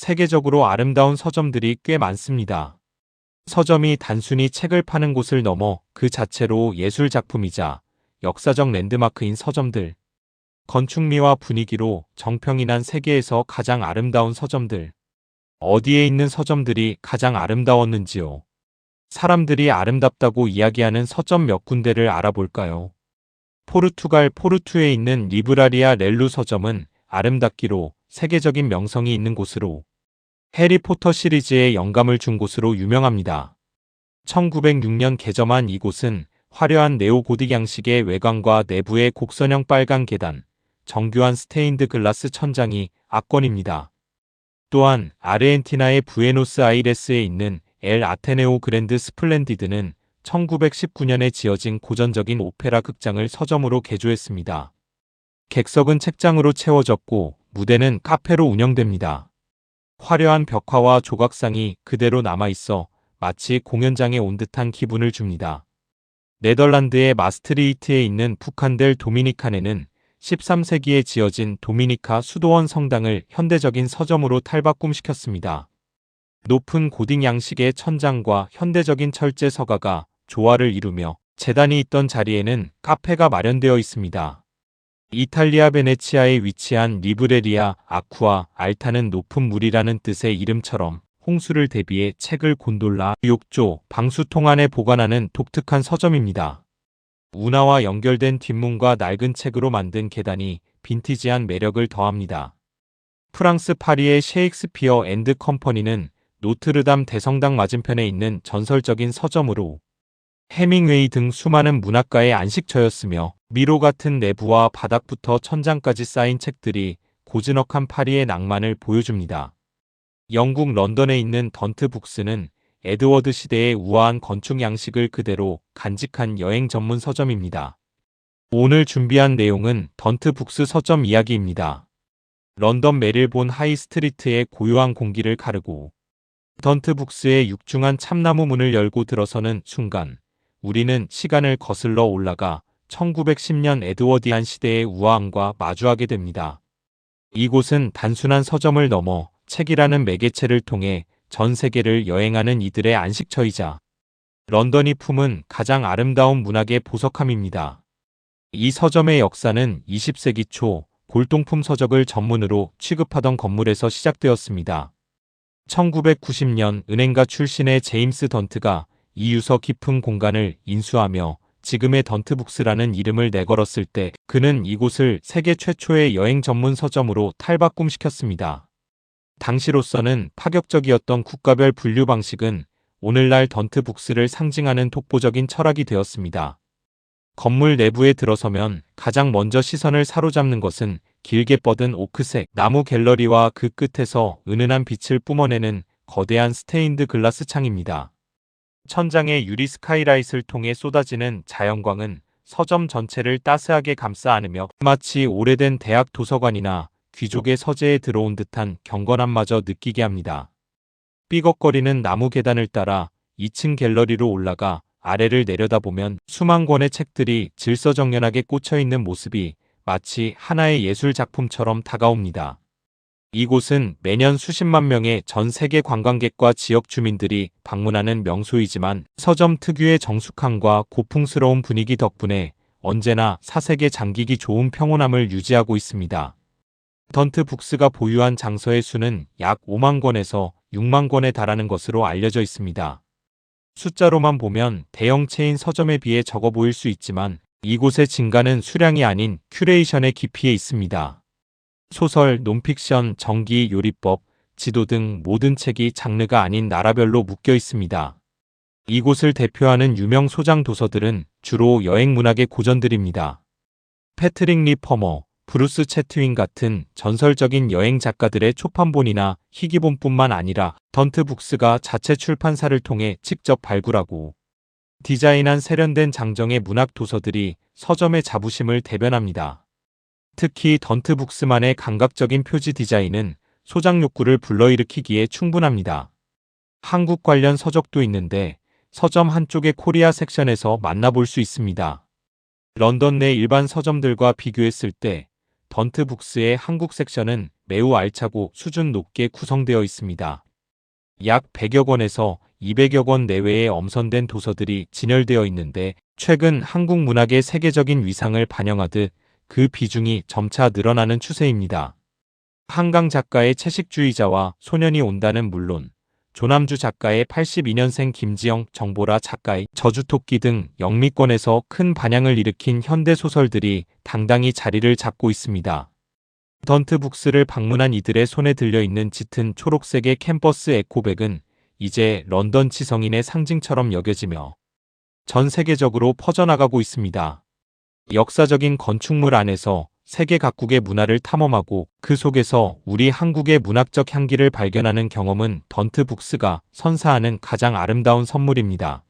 세계적으로 아름다운 서점들이 꽤 많습니다. 서점이 단순히 책을 파는 곳을 넘어 그 자체로 예술 작품이자 역사적 랜드마크인 서점들. 건축미와 분위기로 정평이 난 세계에서 가장 아름다운 서점들. 어디에 있는 서점들이 가장 아름다웠는지요? 사람들이 아름답다고 이야기하는 서점 몇 군데를 알아볼까요? 포르투갈 포르투에 있는 리브라리아 렐루 서점은 아름답기로 세계적인 명성이 있는 곳으로 해리포터 시리즈에 영감을 준 곳으로 유명합니다. 1906년 개점한 이곳은 화려한 네오고딕 양식의 외관과 내부의 곡선형 빨간 계단, 정교한 스테인드 글라스 천장이 압권입니다. 또한 아르헨티나의 부에노스아이레스에 있는 엘 아테네오 그랜드 스플렌디드는 1919년에 지어진 고전적인 오페라 극장을 서점으로 개조했습니다. 객석은 책장으로 채워졌고 무대는 카페로 운영됩니다. 화려한 벽화와 조각상이 그대로 남아있어 마치 공연장에 온 듯한 기분을 줍니다. 네덜란드의 마스트리히트에 있는 푸칸델 도미니칸에는 13세기에 지어진 도미니카 수도원 성당을 현대적인 서점으로 탈바꿈시켰습니다. 높은 고딕 양식의 천장과 현대적인 철제 서가가 조화를 이루며 재단이 있던 자리에는 카페가 마련되어 있습니다. 이탈리아 베네치아에 위치한 리브레리아 아쿠아 알타는 높은 물이라는 뜻의 이름처럼 홍수를 대비해 책을 곤돌라, 욕조, 방수통 안에 보관하는 독특한 서점입니다. 운하와 연결된 뒷문과 낡은 책으로 만든 계단이 빈티지한 매력을 더합니다. 프랑스 파리의 셰익스피어 앤드 컴퍼니는 노트르담 대성당 맞은편에 있는 전설적인 서점으로 해밍웨이 등 수많은 문학가의 안식처였으며 미로 같은 내부와 바닥부터 천장까지 쌓인 책들이 고즈넉한 파리의 낭만을 보여줍니다. 영국 런던에 있는 던트 북스는 에드워드 시대의 우아한 건축 양식을 그대로 간직한 여행 전문 서점입니다. 오늘 준비한 내용은 던트 북스 서점 이야기입니다. 런던 메릴본 하이스트리트의 고요한 공기를 가르고 던트 북스의 육중한 참나무 문을 열고 들어서는 순간 우리는 시간을 거슬러 올라가 1910년 에드워디안 시대의 우아함과 마주하게 됩니다. 이곳은 단순한 서점을 넘어 책이라는 매개체를 통해 전 세계를 여행하는 이들의 안식처이자 런던이 품은 가장 아름다운 문학의 보석함입니다. 이 서점의 역사는 20세기 초 골동품 서적을 전문으로 취급하던 건물에서 시작되었습니다. 1990년 은행가 출신의 제임스 던트가 이 유서 깊은 공간을 인수하며 지금의 던트북스라는 이름을 내걸었을 때 그는 이곳을 세계 최초의 여행 전문 서점으로 탈바꿈시켰습니다. 당시로서는 파격적이었던 국가별 분류 방식은 오늘날 던트북스를 상징하는 독보적인 철학이 되었습니다. 건물 내부에 들어서면 가장 먼저 시선을 사로잡는 것은 길게 뻗은 오크색 나무 갤러리와 그 끝에서 은은한 빛을 뿜어내는 거대한 스테인드 글라스 창입니다. 천장의 유리 스카이라이트를 통해 쏟아지는 자연광은 서점 전체를 따스하게 감싸 안으며 마치 오래된 대학 도서관이나 귀족의 서재에 들어온 듯한 경건함마저 느끼게 합니다. 삐걱거리는 나무 계단을 따라 2층 갤러리로 올라가 아래를 내려다보면 수만 권의 책들이 질서정연하게 꽂혀있는 모습이 마치 하나의 예술 작품처럼 다가옵니다. 이곳은 매년 수십만 명의 전 세계 관광객과 지역 주민들이 방문하는 명소이지만 서점 특유의 정숙함과 고풍스러운 분위기 덕분에 언제나 사색에 잠기기 좋은 평온함을 유지하고 있습니다. 던트 북스가 보유한 장서의 수는 약 5만 권에서 6만 권에 달하는 것으로 알려져 있습니다. 숫자로만 보면 대형 체인 서점에 비해 적어 보일 수 있지만 이곳의 진가는 수량이 아닌 큐레이션의 깊이에 있습니다. 소설, 논픽션, 전기, 요리법, 지도 등 모든 책이 장르가 아닌 나라별로 묶여 있습니다. 이곳을 대표하는 유명 소장 도서들은 주로 여행 문학의 고전들입니다. 패트릭 리 퍼머, 브루스 채트윈 같은 전설적인 여행 작가들의 초판본이나 희귀본뿐만 아니라 던트 북스가 자체 출판사를 통해 직접 발굴하고 디자인한 세련된 장정의 문학 도서들이 서점의 자부심을 대변합니다. 특히 던트 북스만의 감각적인 표지 디자인은 소장 욕구를 불러일으키기에 충분합니다. 한국 관련 서적도 있는데 서점 한쪽의 코리아 섹션에서 만나볼 수 있습니다. 런던 내 일반 서점들과 비교했을 때 던트 북스의 한국 섹션은 매우 알차고 수준 높게 구성되어 있습니다. 약 100여 권에서 200여 권 내외의 엄선된 도서들이 진열되어 있는데 최근 한국 문학의 세계적인 위상을 반영하듯 그 비중이 점차 늘어나는 추세입니다. 한강 작가의 채식주의자와 소년이 온다는 물론 조남주 작가의 82년생 김지영, 정보라 작가의 저주토끼 등 영미권에서 큰 반향을 일으킨 현대소설들이 당당히 자리를 잡고 있습니다. 던트북스를 방문한 이들의 손에 들려있는 짙은 초록색의 캠퍼스 에코백은 이제 런던 지성인의 상징처럼 여겨지며 전 세계적으로 퍼져나가고 있습니다. 역사적인 건축물 안에서 세계 각국의 문화를 탐험하고 그 속에서 우리 한국의 문학적 향기를 발견하는 경험은 던트북스가 선사하는 가장 아름다운 선물입니다.